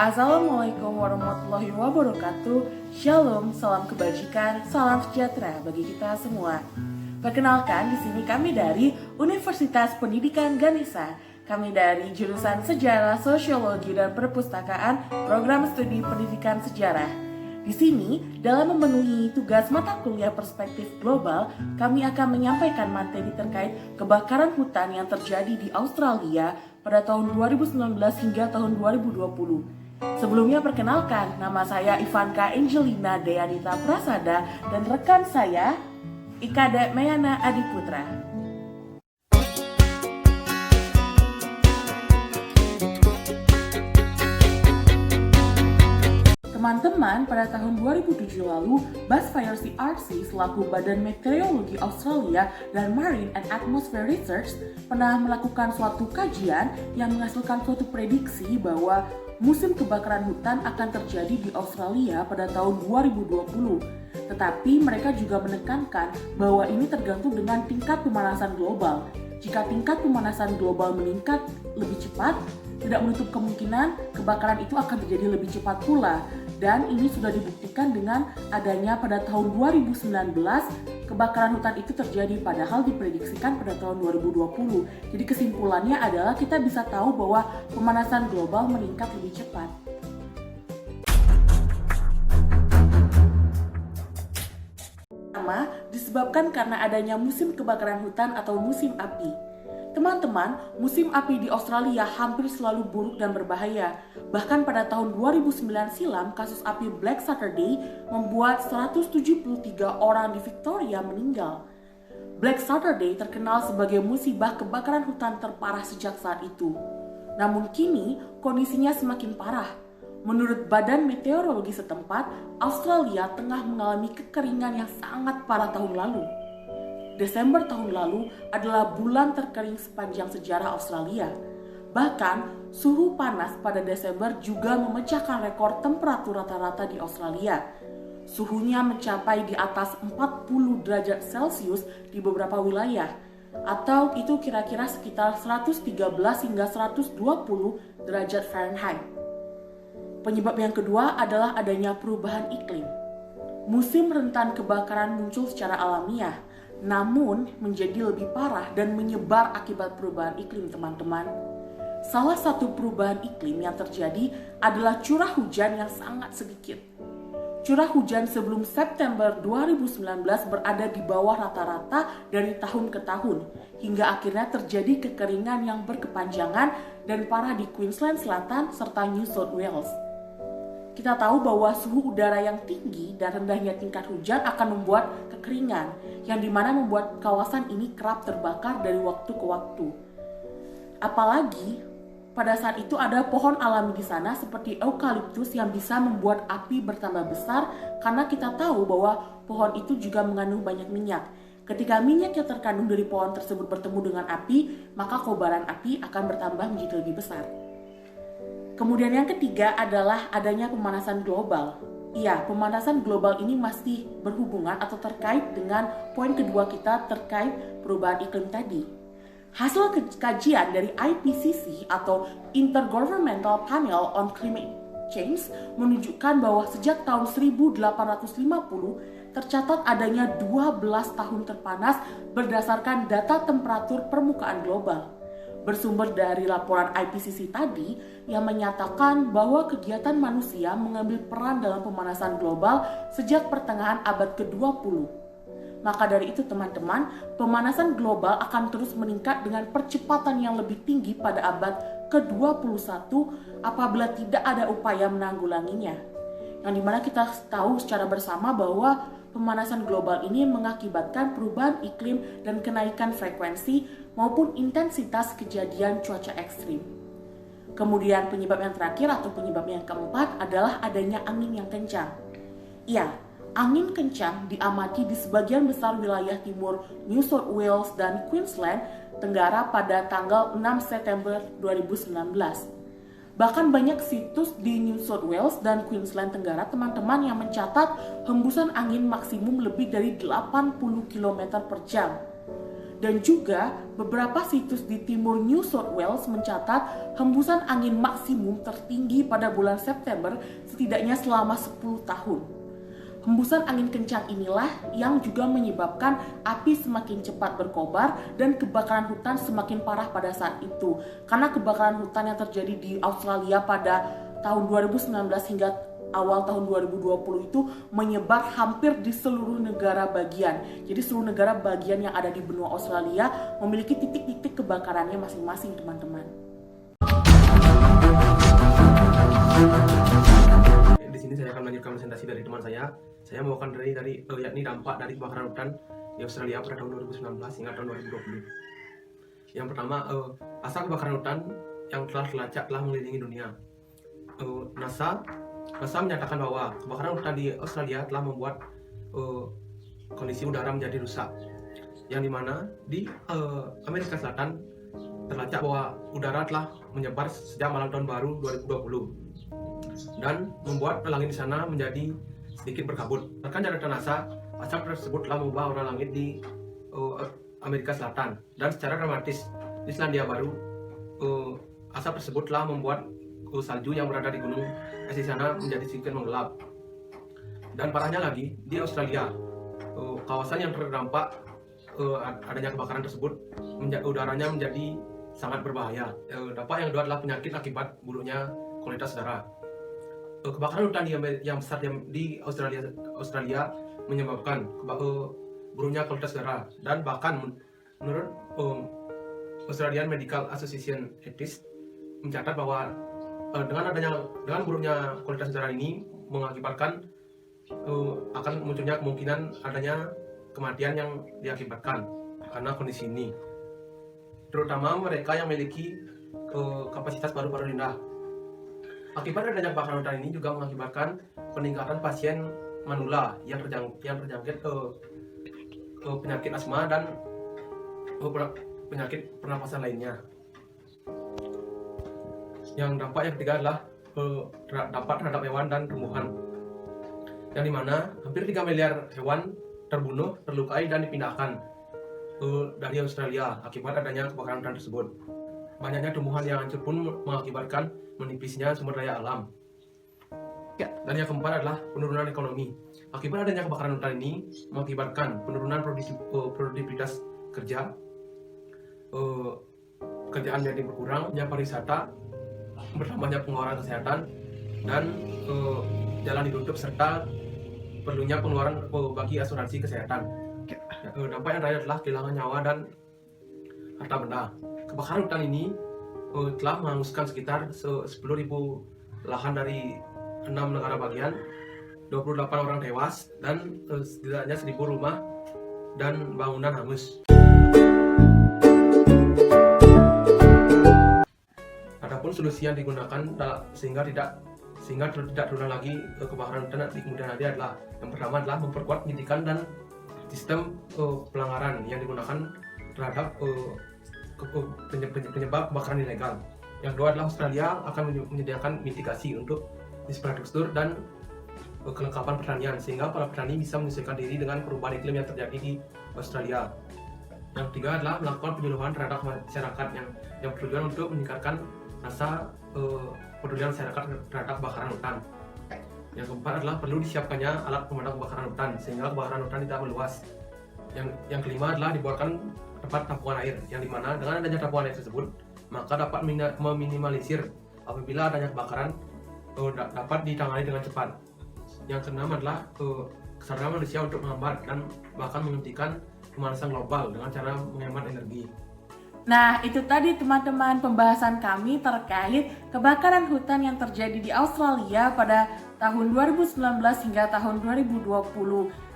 Assalamualaikum warahmatullahi wabarakatuh. Shalom, salam kebajikan, salam sejahtera bagi kita semua. Perkenalkan, di sini kami dari Universitas Pendidikan Ganesha. Kami dari jurusan Sejarah, Sosiologi, dan Perpustakaan, Program Studi Pendidikan Sejarah. Di sini, dalam memenuhi tugas mata kuliah perspektif global, kami akan menyampaikan materi terkait kebakaran hutan yang terjadi di Australia pada tahun 2019 hingga tahun 2020. Sebelumnya perkenalkan, nama saya Ivanka Angelina Deanita Prasada dan rekan saya Ikade Mayana Adiputra. Teman-teman, pada tahun 2007 lalu, Bushfire CRC selaku Badan Meteorologi Australia dan Marine and Atmosphere Research pernah melakukan suatu kajian yang menghasilkan suatu prediksi bahwa musim kebakaran hutan akan terjadi di Australia pada tahun 2020. Tetapi mereka juga menekankan bahwa ini tergantung dengan tingkat pemanasan global. Jika tingkat pemanasan global meningkat lebih cepat, tidak menutup kemungkinan kebakaran itu akan terjadi lebih cepat pula. Dan ini sudah dibuktikan dengan adanya pada tahun 2019 kebakaran hutan itu terjadi, padahal diprediksikan pada tahun 2020. Jadi kesimpulannya adalah kita bisa tahu bahwa pemanasan global meningkat lebih cepat. Pertama, disebabkan karena adanya musim kebakaran hutan atau musim api. Teman-teman, musim api di Australia hampir selalu buruk dan berbahaya. Bahkan pada tahun 2009 silam, kasus api Black Saturday membuat 173 orang di Victoria meninggal. Black Saturday terkenal sebagai musibah kebakaran hutan terparah sejak saat itu. Namun kini, kondisinya semakin parah. Menurut Badan Meteorologi setempat, Australia tengah mengalami kekeringan yang sangat parah tahun lalu. Desember tahun lalu adalah bulan terkering sepanjang sejarah Australia. Bahkan, suhu panas pada Desember juga memecahkan rekor temperatur rata-rata di Australia. Suhunya mencapai di atas 40 derajat Celcius di beberapa wilayah, atau itu kira-kira sekitar 113 hingga 120 derajat Fahrenheit. Penyebab yang kedua adalah adanya perubahan iklim. Musim rentan kebakaran muncul secara alamiah, namun menjadi lebih parah dan menyebar akibat perubahan iklim, teman-teman. Salah satu perubahan iklim yang terjadi adalah curah hujan yang sangat sedikit. Curah hujan sebelum September 2019 berada di bawah rata-rata dari tahun ke tahun, hingga akhirnya terjadi kekeringan yang berkepanjangan dan parah di Queensland Selatan serta New South Wales. Kita tahu bahwa suhu udara yang tinggi dan rendahnya tingkat hujan akan membuat kekeringan, yang dimana membuat kawasan ini kerap terbakar dari waktu ke waktu. Apalagi pada saat itu ada pohon alami di sana seperti eukaliptus yang bisa membuat api bertambah besar, karena kita tahu bahwa pohon itu juga mengandung banyak minyak. Ketika minyak yang terkandung dari pohon tersebut bertemu dengan api, maka kobaran api akan bertambah menjadi lebih besar. Kemudian yang ketiga adalah adanya pemanasan global. Iya, pemanasan global ini masih berhubungan atau terkait dengan poin kedua kita terkait perubahan iklim tadi. Hasil kajian dari IPCC atau Intergovernmental Panel on Climate Change menunjukkan bahwa sejak tahun 1850 tercatat adanya 12 tahun terpanas berdasarkan data temperatur permukaan global. Bersumber dari laporan IPCC tadi yang menyatakan bahwa kegiatan manusia mengambil peran dalam pemanasan global sejak pertengahan abad ke-20. Maka dari itu teman-teman, pemanasan global akan terus meningkat dengan percepatan yang lebih tinggi pada abad ke-21 apabila tidak ada upaya menanggulanginya. Yang dimana kita tahu secara bersama bahwa pemanasan global ini mengakibatkan perubahan iklim dan kenaikan frekuensi maupun intensitas kejadian cuaca ekstrim. Kemudian penyebab yang terakhir atau penyebab yang keempat adalah adanya angin yang kencang. Iya, angin kencang diamati di sebagian besar wilayah timur New South Wales dan Queensland Tenggara pada tanggal 6 September 2019. Bahkan banyak situs di New South Wales dan Queensland Tenggara, teman-teman, yang mencatat hembusan angin maksimum lebih dari 80 km per jam. Dan juga beberapa situs di timur New South Wales mencatat hembusan angin maksimum tertinggi pada bulan September setidaknya selama 10 tahun. Hembusan angin kencang inilah yang juga menyebabkan api semakin cepat berkobar dan kebakaran hutan semakin parah pada saat itu. Karena kebakaran hutan yang terjadi di Australia pada tahun 2019 hingga awal tahun 2020 itu menyebar hampir di seluruh negara bagian. Jadi seluruh negara bagian yang ada di benua Australia memiliki titik-titik kebakarannya masing-masing, teman-teman. Di sini saya akan melanjutkan presentasi dari teman saya. Saya membawakan yakni dampak dari kebakaran hutan di Australia pada tahun 2019 hingga tahun 2020. Yang pertama, asap kebakaran hutan yang telah terlacak telah mengelilingi dunia. NASA menyatakan bahwa kebakaran hutan di Australia telah membuat kondisi udara menjadi rusak, yang dimana di Amerika Selatan terlacak bahwa udara telah menyebar sejak malam tahun baru 2020 dan membuat langit di sana menjadi sedikit berkabut. Bahkan catatan NASA, asap tersebut telah mengubah warna langit di Amerika Selatan, dan secara dramatis di Selandia Baru asap tersebut telah membuat salju yang berada di gunung es di sana menjadi sedikit menggelap. Dan parahnya lagi, di Australia, kawasan yang terdampak adanya kebakaran tersebut, udaranya menjadi sangat berbahaya. Dampak yang kedua adalah penyakit akibat buruknya kualitas udara. Kebakaran hutan yang besar di Australia menyebabkan buruknya kualitas udara, dan bahkan menurut Australian Medical Association ethics mencatat bahwa dengan buruknya kualitas udara ini mengakibatkan akan munculnya kemungkinan adanya kematian yang diakibatkan karena kondisi ini, terutama mereka yang memiliki kapasitas paru-paru rendah. Akibat adanya kebakaran hutan ini juga mengakibatkan peningkatan pasien manula yang terjangkit penyakit asma dan penyakit pernapasan lainnya. Yang dampak yang ketiga adalah dampak terhadap hewan dan tumbuhan, yang dimana hampir 3 miliar hewan terbunuh, terlukai, dan dipindahkan dari Australia akibat adanya kebakaran hutan tersebut. Banyaknya tumbuhan yang hancur pun mengakibatkan menipisnya sumber daya alam. Dan yang keempat adalah penurunan ekonomi. Akibat adanya kebakaran hutan ini mengakibatkan penurunan produktivitas kerja, pekerjaan jadi berkurang, pariwisata, bertambahnya pengeluaran kesehatan, dan jalan ditutup, serta perlunya pengeluaran bagi asuransi kesehatan. Dampak yang terakhir adalah kehilangan nyawa dan harta benda. Kebakaran hutan ini telah menghanguskan sekitar 10.000 lahan dari 6 negara bagian, 28 orang tewas, dan setidaknya 1.000 rumah dan bangunan hangus. Adapun solusi yang digunakan sehingga tidak terulang lagi kebakaran hutan di kemudian hari adalah, yang pertama adalah memperkuat penyidikan dan sistem pelanggaran yang digunakan terhadap penyebab kebakaran ilegal. Yang kedua adalah Australia akan menyediakan mitigasi untuk infrastruktur dan kelengkapan pertanian sehingga para petani bisa menyesuaikan diri dengan perubahan iklim yang terjadi di Australia. Yang ketiga adalah melakukan penyuluhan terhadap masyarakat yang bertujuan untuk meningkatkan rasa pedulian masyarakat terhadap kebakaran hutan. Yang keempat adalah perlu disiapkannya alat pemadam kebakaran hutan sehingga kebakaran hutan tidak meluas. Yang kelima adalah dibuatkan tempat tampungan air, yang dimana dengan adanya tampungan air tersebut maka dapat meminimalisir apabila adanya kebakaran dapat ditangani dengan cepat. Yang keenam adalah kesadaran manusia untuk menghambat dan bahkan menghentikan pemanasan global dengan cara menghemat energi. Nah, itu tadi teman-teman pembahasan kami terkait kebakaran hutan yang terjadi di Australia pada tahun 2019 hingga tahun 2020.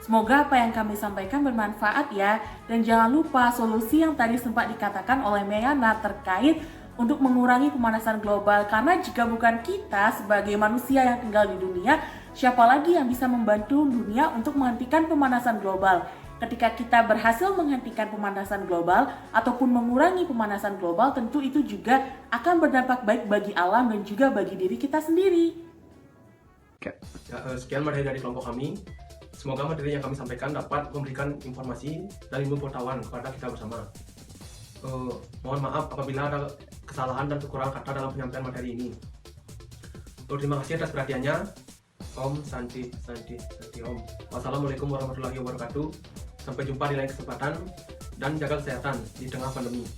Semoga apa yang kami sampaikan bermanfaat ya. Dan jangan lupa solusi yang tadi sempat dikatakan oleh Meyana terkait untuk mengurangi pemanasan global. Karena jika bukan kita sebagai manusia yang tinggal di dunia, siapa lagi yang bisa membantu dunia untuk menghentikan pemanasan global? Ketika kita berhasil menghentikan pemanasan global ataupun mengurangi pemanasan global, tentu itu juga akan berdampak baik bagi alam dan juga bagi diri kita sendiri. Sekian materi dari kelompok kami. Semoga materi yang kami sampaikan dapat memberikan informasi dan ilmu pengetahuan kepada kita bersama. Mohon maaf apabila ada kesalahan dan kekurangan kata dalam penyampaian materi ini. Terima kasih atas perhatiannya. Om Santi Om. Wassalamualaikum warahmatullahi wabarakatuh. Sampai jumpa di lain kesempatan dan jaga kesehatan di tengah pandemi.